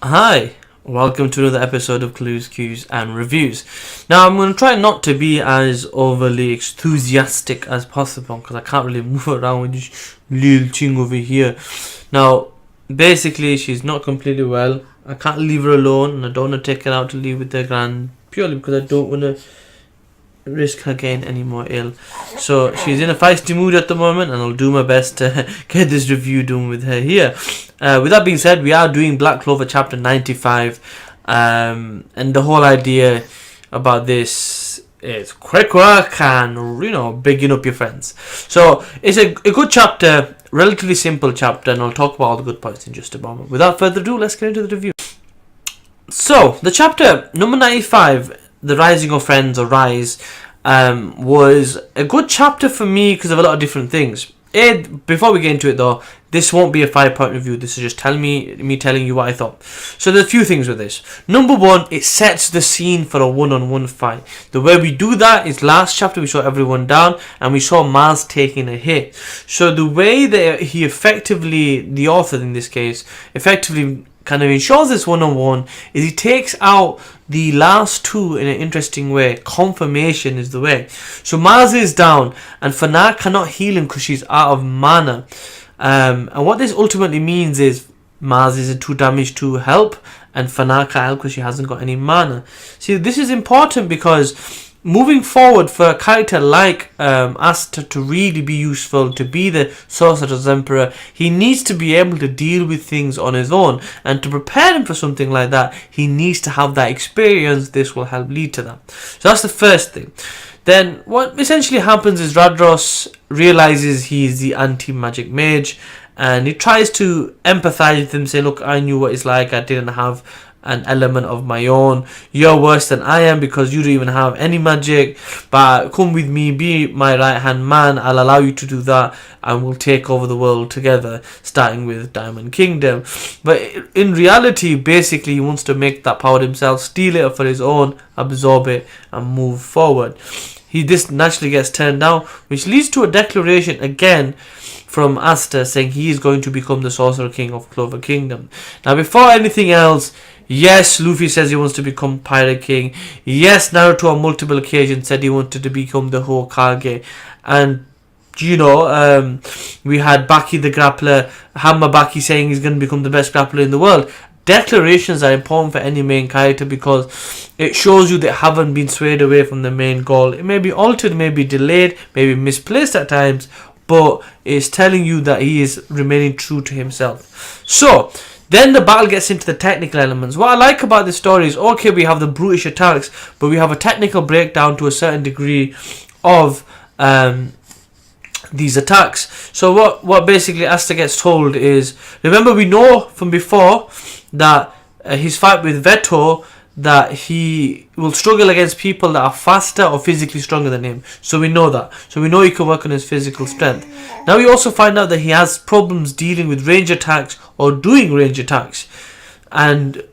Hi, welcome to another episode of Clues, Cues and Reviews. Now I'm going to try not to be as overly enthusiastic as possible because I can't really move around with this little thing over here. Now, basically she's not completely well. I can't leave her alone and I don't want to take her out to live with her gran purely because I don't want to risk her getting any more ill. So she's in a feisty mood at the moment and I'll do my best to get this review done with her here. With that being said, we are doing Black Clover Chapter 95 and the whole idea about this is quick work and, bigging up your friends. So it's a good chapter, relatively simple chapter, and I'll talk about all the good points in just a moment. Without further ado, let's get into the review. So, the chapter number 95, The Rising of Friends, or Rise, was a good chapter for me because of a lot of different things. Before we get into it though, this won't be a 5-point review. This is just me telling you what I thought. So there's a few things with this. Number one, it sets the scene for a one-on-one fight. The way we do that is last chapter we saw everyone down and we saw Maz taking a hit. So the way that he effectively, the author in this case, effectively kind of ensures this one-on-one is he takes out the last two in an interesting way. Confirmation is the way. So Maz is down and Fana cannot heal him because she's out of mana. And what this ultimately means is Maz is a 2 damage to help and Fana can't help because she hasn't got any mana. See, this is important because moving forward for a character like Asta to really be useful, to be the Sorcerer's Emperor, he needs to be able to deal with things on his own. And to prepare him for something like that, he needs to have that experience. This will help lead to that. So that's the first thing. Then what essentially happens is Radros realizes he's the anti-magic mage and he tries to empathize with him, say, look, I knew what it's like, I didn't have an element of my own. You're worse than I am because you don't even have any magic, but come with me, be my right hand man, I'll allow you to do that and we'll take over the world together, starting with Diamond Kingdom. But in reality, basically he wants to make that power himself, steal it for his own, absorb it and move forward. This naturally gets turned down, which leads to a declaration again from Asta saying he is going to become the Sorcerer King of Clover Kingdom. Now before anything else, yes, Luffy says he wants to become Pirate King. Yes, Naruto on multiple occasions said he wanted to become the Hokage. And, we had Baki the Grappler, Hammer Baki saying he's going to become the best grappler in the world. Declarations are important for any main character because it shows you they haven't been swayed away from the main goal. It may be altered, may be delayed, may be misplaced at times, but it's telling you that he is remaining true to himself. So then the battle gets into the technical elements. What I like about this story is, okay, we have the brutish attacks, but we have a technical breakdown to a certain degree of these attacks. So what basically Asta gets told is, remember we know from before that his fight with Veto, that he will struggle against people that are faster or physically stronger than him. So we know that. So we know he can work on his physical strength. Now we also find out that he has problems dealing with range attacks or doing range attacks. And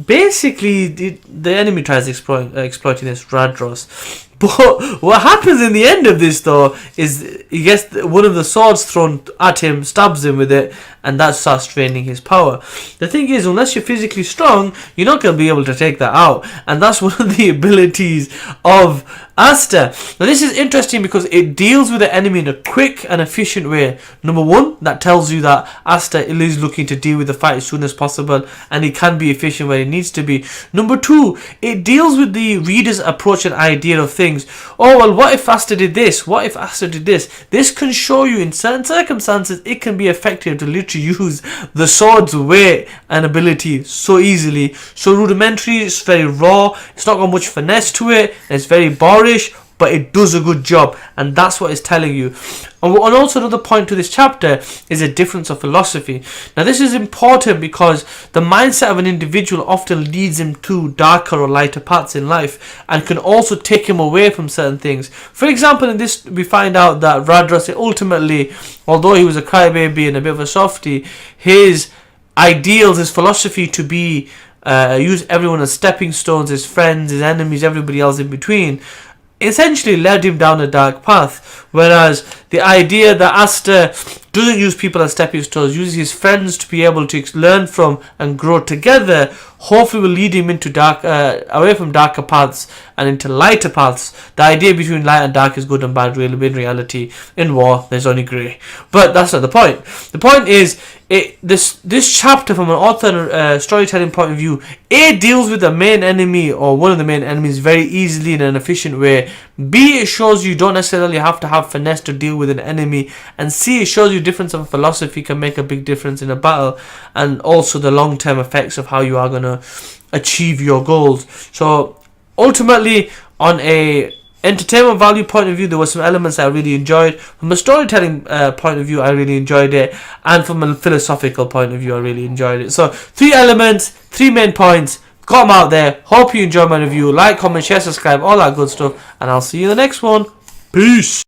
basically the enemy tries exploiting this, Radros. But what happens in the end of this though is he gets one of the swords thrown at him, stabs him with it, and that starts draining his power. The thing is, unless you're physically strong, you're not going to be able to take that out. And that's one of the abilities of Asta. Now this is interesting because it deals with the enemy in a quick and efficient way. Number one, that tells you that Asta is looking to deal with the fight as soon as possible and he can be efficient where he needs to be. Number two, it deals with the reader's approach and idea of things. Oh, well, what if Asta did this? What if Asta did this? This can show you in certain circumstances it can be effective to literally use the sword's weight and ability so easily. So rudimentary, it's very raw, it's not got much finesse to it, and it's very boorish, but it does a good job, and that's what it's telling you. And also another point to this chapter is a difference of philosophy. Now this is important because the mindset of an individual often leads him to darker or lighter paths in life and can also take him away from certain things. For example, in this we find out that Radros ultimately, although he was a crybaby and a bit of a softie, his ideals, his philosophy to be use everyone as stepping stones, his friends, his enemies, everybody else in between, essentially led him down a dark path. Whereas the idea that Asta doesn't use people as stepping stones, uses his friends to be able to learn from and grow together, hopefully will lead him into away from darker paths and into lighter paths. The idea between light and dark is good and bad, really, but in reality, in war, there's only grey. But that's not the point. The point is, this chapter, from an author storytelling point of view, A, deals with the main enemy or one of the main enemies very easily in an efficient way. B, it shows you don't necessarily have to have finesse to deal with an enemy. And C, it shows you difference of philosophy can make a big difference in a battle, and also the long-term effects of how you are going to achieve your goals. So ultimately, on a entertainment value point of view, there were some elements I really enjoyed. From a storytelling point of view, I really enjoyed it, and from a philosophical point of view, I really enjoyed it. So 3 elements, 3 main points, got them out there. Hope you enjoy my review. Like, comment, share, subscribe, all that good stuff, and I'll see you in the next one. Peace.